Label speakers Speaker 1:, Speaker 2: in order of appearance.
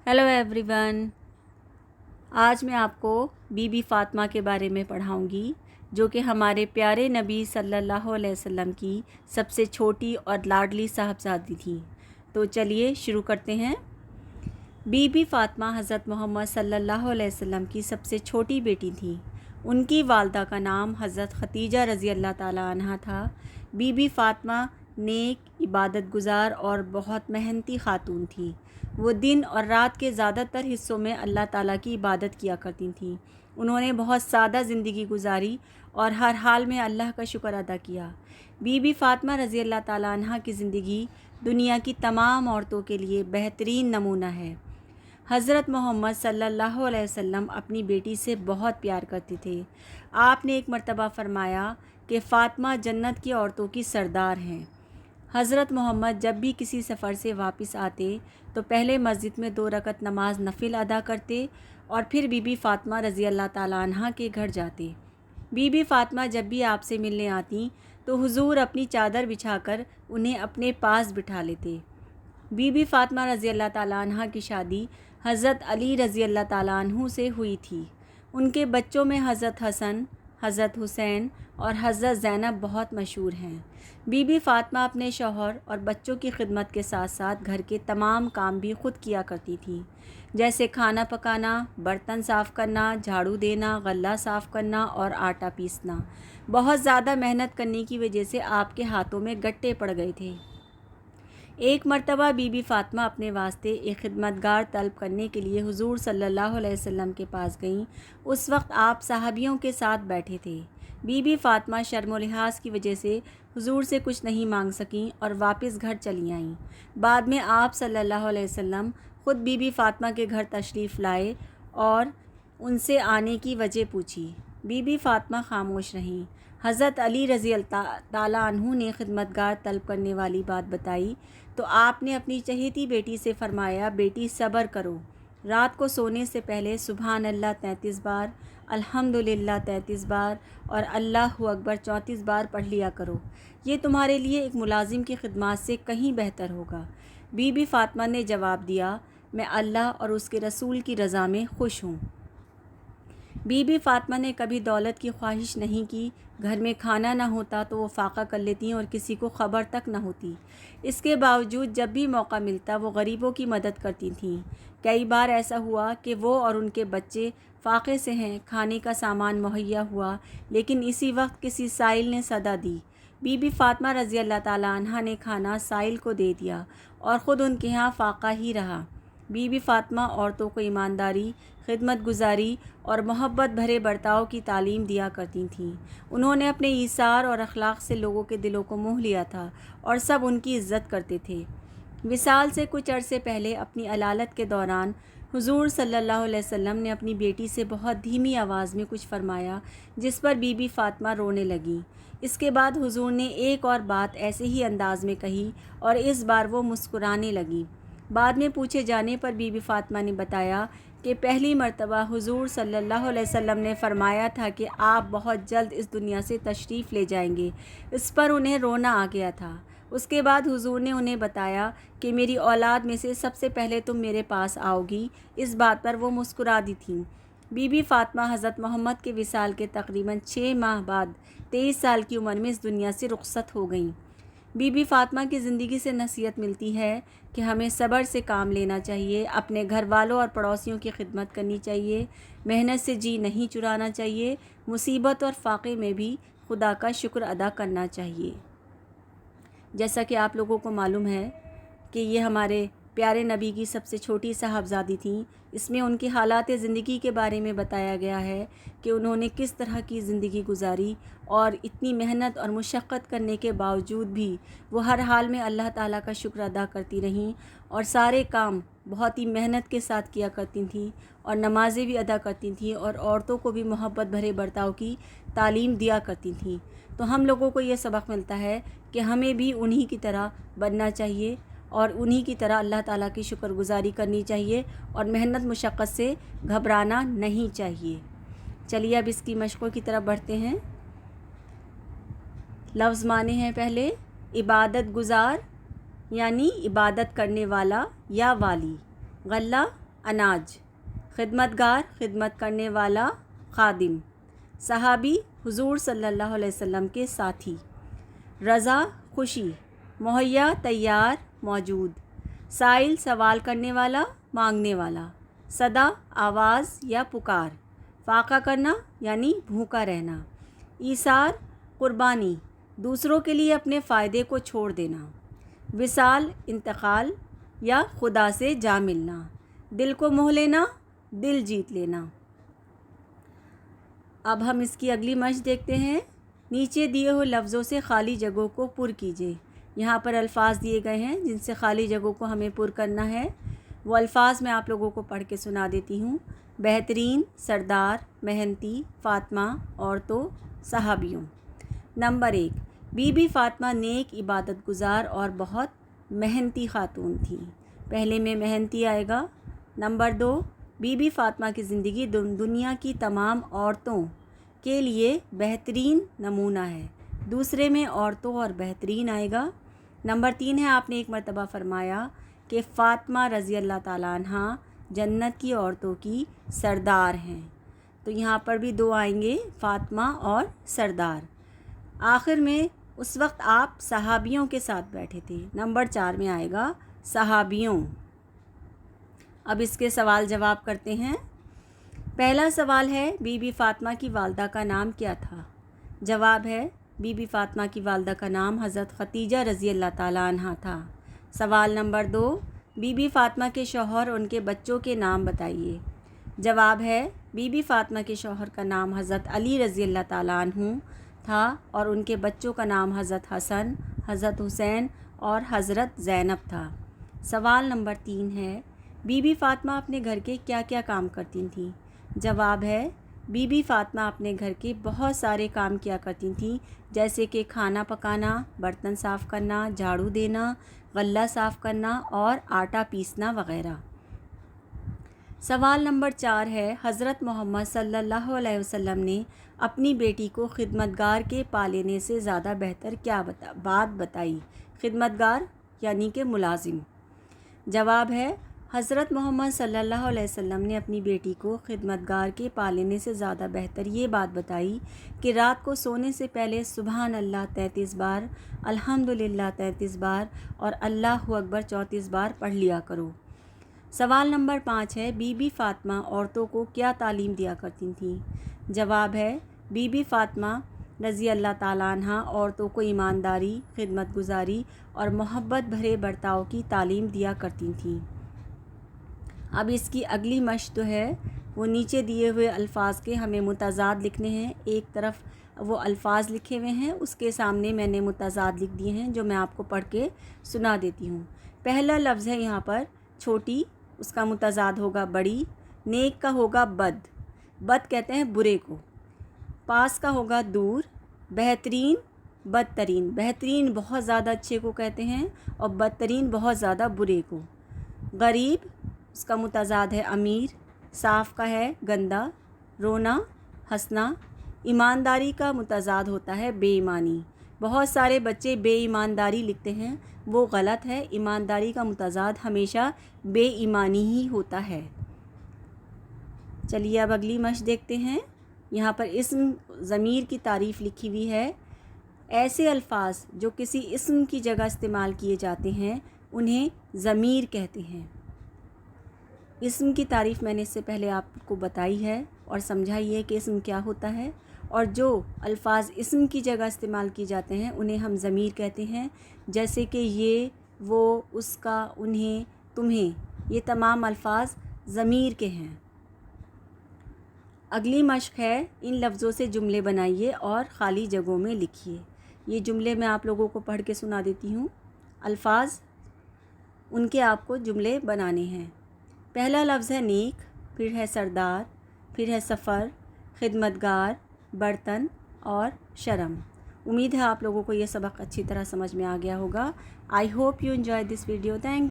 Speaker 1: Hello everyone. आज मैं आपको बीबी फ़ातिमा के बारे में पढ़ाऊँगी, जो कि हमारे प्यारे नबी सल्लल्लाहु अलैहि वसल्लम की सबसे छोटी और लाडली साहबजादी थी। तो चलिए शुरू करते हैं। बीबी फ़ातिमा हज़रत मोहम्मद सल्लल्लाहु अलैहि वसल्लम की सबसे छोटी बेटी थी। उनकी वालदा का नाम हज़रत खदीजा रज़ी अल्लाह ताला अन्हा था। बीबी फ़ातिमा नेक, इबादत गुज़ार और बहुत मेहनती खातून थी। वो दिन और रात के ज़्यादातर हिस्सों में अल्लाह ताला की इबादत किया करती थीं। उन्होंने बहुत सादा ज़िंदगी गुजारी और हर हाल में अल्लाह का शुक्र अदा किया। बीबी फ़ातिमा रज़ी अल्लाह ताला अन्हा की ज़िंदगी दुनिया की तमाम औरतों के लिए बेहतरीन नमूना है। हज़रत मोहम्मद सल्लल्लाहु अलैहि वसल्लम अपनी बेटी से बहुत प्यार करते थे। आपने एक मर्तबा फ़रमाया कि फ़ातिमा जन्नत की औरतों की सरदार हैं। हज़रत मोहम्मद जब भी किसी सफ़र से वापस आते तो पहले मस्जिद में 2 रकत नमाज नफिल अदा करते और फिर बीबी फ़ातिमा रज़ी अल्लाह ताला अन्हा के घर जाते। बीबी फ़ातिमा जब भी आपसे मिलने आती तो हुजूर अपनी चादर बिछाकर उन्हें अपने पास बिठा लेते। बीबी फ़ातिमा रज़ी अल्लाह ताला अन्हा की शादी हज़रत अली रज़ी अल्लाह ताला अन्हु से हुई थी। उनके बच्चों में हज़रत हसन, हज़रत हुसैन और हज़रत ज़ैनब बहुत मशहूर हैं। बीबी फ़ातिमा अपने शौहर और बच्चों की खिदमत के साथ साथ घर के तमाम काम भी खुद किया करती थीं, जैसे खाना पकाना, बर्तन साफ़ करना, झाड़ू देना, गल्ला साफ़ करना और आटा पीसना। बहुत ज़्यादा मेहनत करने की वजह से आपके हाथों में गट्टे पड़ गए थे। एक मर्तबा बीबी फ़ातिमा अपने वास्ते एक खिदमतगार तलब करने के लिए हुजूर सल्लल्लाहु अलैहि वसल्लम के पास गईं। उस वक्त आप सहाबियों के साथ बैठे थे। बीबी फ़ातिमा शर्म व लिहाज की वजह से हुजूर से कुछ नहीं मांग सकीं और वापस घर चली आईं। बाद में आप सल्लल्लाहु अलैहि वसल्लम ख़ुद बीबी फ़ातिमा के घर तशरीफ़ लाए और उनसे आने की वजह पूछी। बीबी फ़ातिमा खामोश रहीं। हज़रत अली रज़ी अल्लाह ताला अन्हु ने खिदमतगार तलब करने वाली बात बताई तो आपने अपनी चहेती बेटी से फ़रमाया, बेटी सब्र करो, रात को सोने से पहले सुबहान अल्लाह 33 बार, अल्हम्दुलिल्लाह 33 बार और अल्लाहु अकबर 34 बार पढ़ लिया करो। ये तुम्हारे लिए एक मुलाजिम की खिदमत से कहीं बेहतर होगा। बीबी फ़ातिमा ने जवाब दिया, मैं अल्लाह और उसके रसूल की रज़ा में खुश हूँ। बीबी फ़ातिमा ने कभी दौलत की ख्वाहिश नहीं की। घर में खाना ना होता तो वो फाका कर लेती और किसी को ख़बर तक न होती। इसके बावजूद जब भी मौका मिलता वो गरीबों की मदद करती थीं। कई बार ऐसा हुआ कि वो और उनके बच्चे फाके से हैं, खाने का सामान मुहैया हुआ, लेकिन इसी वक्त किसी साइल ने सदा दी। बीबी फ़ातिमा रज़ी अल्लाह ताला अन्हा ने खाना साइल को दे दिया और ख़ुद उनके यहाँ फाका ही रहा। बीबी फ़ातिमा औरतों को ईमानदारी, खिदमत गुजारी और मोहब्बत भरे बर्ताव की तालीम दिया करती थीं। उन्होंने अपने ईसार और अखलाक से लोगों के दिलों को मोह लिया था और सब उनकी इज़्ज़त करते थे। विसाल से कुछ अरसे पहले अपनी अलालत के दौरान हुजूर सल्लल्लाहु अलैहि वसल्लम ने अपनी बेटी से बहुत धीमी आवाज़ में कुछ फ़रमाया, जिस पर बीबी फ़ातिमा रोने लगी। इसके बाद हुजूर ने एक और बात ऐसे ही अंदाज में कही और इस बार वो मुस्कुराने लगी। बाद में पूछे जाने पर बीबी फ़ातिमा ने बताया कि पहली मर्तबा हुजूर सल्लल्लाहु अलैहि वसल्लम ने फ़रमाया था कि आप बहुत जल्द इस दुनिया से तशरीफ़ ले जाएंगे। इस पर उन्हें रोना आ गया था। उसके बाद हुजूर ने उन्हें बताया कि मेरी औलाद में से सबसे पहले तुम मेरे पास आओगी। इस बात पर वो मुस्कुरा दी थीं। बीबी फ़ातिमा हज़रत मोहम्मद के विसाल के तकरीबन 6 माह बाद 23 साल की उम्र में इस दुनिया से रुखसत हो गईं। बीबी फ़ातिमा की ज़िंदगी से नसीहत मिलती है कि हमें सब्र से काम लेना चाहिए, अपने घर वालों और पड़ोसियों की खिदमत करनी चाहिए, मेहनत से जी नहीं चुराना चाहिए, मुसीबत और फाक़े में भी खुदा का शुक्र अदा करना चाहिए। जैसा कि आप लोगों को मालूम है कि ये हमारे प्यारे नबी की सबसे छोटी साहबजादी थीं। इसमें उनकी हालात ज़िंदगी के बारे में बताया गया है कि उन्होंने किस तरह की ज़िंदगी गुजारी और इतनी मेहनत और मुशक्क़त करने के बावजूद भी वो हर हाल में अल्लाह ताला का शुक्र अदा करती रहीं और सारे काम बहुत ही मेहनत के साथ किया करती थीं और नमाज़ें भी अदा करती थीं और औरतों को भी मोहब्बत भरे बर्ताव की तालीम दिया करती थीं। तो हम लोगों को ये सबक मिलता है कि हमें भी उन्हीं की तरह बनना चाहिए और उन्हीं की तरह अल्लाह ताला की शुक्रगुज़ारी करनी चाहिए और मेहनत मुशक्क़त से घबराना नहीं चाहिए। चलिए अब इसकी मशक़ों की तरफ बढ़ते हैं। लफ्ज़ माने हैं पहले इबादत गुज़ार यानी इबादत करने वाला या वाली, गल्ला अनाज, खिदमतगार खिदमत करने वाला, खादिम, सहाबी हुजूर सल्लल्लाहु अलैहि वसल्लम के साथी, रज़ा खुशी, मुहैया तैयार मौजूद, साइल सवाल करने वाला मांगने वाला, सदा आवाज़ या पुकार, फाका करना यानी भूखा रहना, ईसार कुर्बानी दूसरों के लिए अपने फ़ायदे को छोड़ देना, विसाल इंतकाल या खुदा से जा मिलना, दिल को मोह लेना दिल जीत लेना। अब हम इसकी अगली मश्क देखते हैं। नीचे दिए हुए लफ्ज़ों से खाली जगहों को पुर कीजिए। यहाँ पर अल्फाज दिए गए हैं जिनसे खाली जगहों को हमें पुर करना है। वो अल्फाज मैं आप लोगों को पढ़ के सुना देती हूँ। बेहतरीन, सरदार, मेहनती, फ़ातिमा, औरतों, सहाबियों। नंबर 1, बीबी फ़ातिमा नेक, इबादत गुज़ार और बहुत मेहनती खातून थी। पहले में मेहनती आएगा। नंबर 2, बीबी फ़ातिमा की ज़िंदगी दुनिया की तमाम औरतों के लिए बेहतरीन नमूना है। दूसरे में औरतों और बेहतरीन आएगा। नंबर 3 है, आपने एक मरतबा फ़रमाया कि फ़ातिमा रज़ी अल्लाह ताला अन्हा जन्नत की औरतों की सरदार हैं। तो यहाँ पर भी 2 आएंगे, फ़ातिमा और सरदार। आखिर में उस वक्त आप सहाबियों के साथ बैठे थे। नंबर 4 में आएगा सहाबियों। अब इसके सवाल जवाब करते हैं। पहला सवाल है, बीबी फ़ातिमा की वालदा का नाम क्या था? जवाब है, बीबी फ़ातिमा की वालदा का नाम हज़रत ख़तीजा रज़ी अल्लाह ताला अन्हा था। सवाल नंबर 2, बीबी फ़ातिमा के शौहर उनके बच्चों के नाम बताइए। जवाब है, बीबी फ़ातिमा के शौहर का नाम हज़रत अली रज़ी अल्लाह ताला अन्हु था और उनके बच्चों का नाम हज़रत हसन, हज़रत हुसैन और हज़रत ज़ैनब था। सवाल नंबर 3 है, बीबी फ़ातिमा अपने घर के क्या क्या काम करती थीं? जवाब है, बीबी फ़ातिमा अपने घर के बहुत सारे काम किया करती थीं, जैसे कि खाना पकाना, बर्तन साफ़ करना, झाड़ू देना, गल्ला साफ़ करना और आटा पीसना वग़ैरह। सवाल नंबर 4 है, हज़रत मोहम्मद सल्लल्लाहु अलैहि वसल्लम ने अपनी बेटी को खिदमतगार के पालेने से ज़्यादा बेहतर क्या बात बताई? खिदमतगार यानी कि मुलाजिम। जवाब है, हज़रत मोहम्मद सल्लल्लाहु अलैहि वसल्लम ने अपनी बेटी को खिदमतगार के पालने से ज़्यादा बेहतर ये बात बताई कि रात को सोने से पहले सुबहान अल्लाह 33 बार, अल्हम्दुलिल्लाह 33 बार और अल्लाहु अकबर 34 बार पढ़ लिया करो। सवाल नंबर 5 है, बीबी फ़ातिमा औरतों को क्या तालीम दिया करती थीं? जवाब है, बीबी फ़ातिमा रज़ी अल्लाह ताला अन्हा औरतों को ईमानदारी, खिदमत गुजारी और मोहब्बत भरे बर्ताव की तालीम दिया करती थीं। अब इसकी अगली मश्क जो है वो नीचे दिए हुए अल्फाज के हमें मुतज़ाद लिखने हैं। एक तरफ वो अल्फाज लिखे हुए हैं, उसके सामने मैंने मुतज़ाद लिख दिए हैं जो मैं आपको पढ़ के सुना देती हूँ। पहला लफ्ज़ है यहाँ पर छोटी, उसका मुतज़ाद होगा बड़ी। नेक का होगा बद, बद कहते हैं बुरे को। पास का होगा दूर। बेहतरीन, बदतरीन, बेहतरीन बहुत ज़्यादा अच्छे को कहते हैं और बदतरीन बहुत ज़्यादा बुरे को। गरीब, उसका मुतज़ाद है अमीर। साफ़ का है गंदा। रोना, हंसना। ईमानदारी का मुतज़ाद होता है बेईमानी। बहुत सारे बच्चे बेईमानदारी लिखते हैं, वो गलत है। ईमानदारी का मुतज़ाद हमेशा बेईमानी ही होता है। चलिए अब अगली मश्क देखते हैं। यहाँ पर इस्म ज़मीर की तारीफ़ लिखी हुई है। ऐसे अल्फाज जो किसी इस्म की जगह इस्तेमाल किए जाते हैं उन्हें ज़मीर कहते हैं। इस्म की तारीफ़ मैंने इससे पहले आपको बताई है और समझाई है कि इस्म क्या होता है, और जो अल्फाज इस्म की जगह इस्तेमाल किए जाते हैं उन्हें हम ज़मीर कहते हैं। जैसे कि ये, वो, उसका, उन्हें, तुम्हें, ये तमाम अल्फाज ज़मीर के हैं। अगली मश्क है, इन लफ्ज़ों से जुमले बनाइए और ख़ाली जगहों में लिखिए। ये जुमले मैं आप लोगों को पढ़ के सुना देती हूँ। अल्फाज उनके आपको जुमले बनाने हैं। पहला लफ्ज़ है नेक, फिर है सरदार, फिर है सफ़र, खिदमतगार, बर्तन और शर्म। उम्मीद है आप लोगों को ये सबक अच्छी तरह समझ में आ गया होगा। I hope you enjoy this video. Thank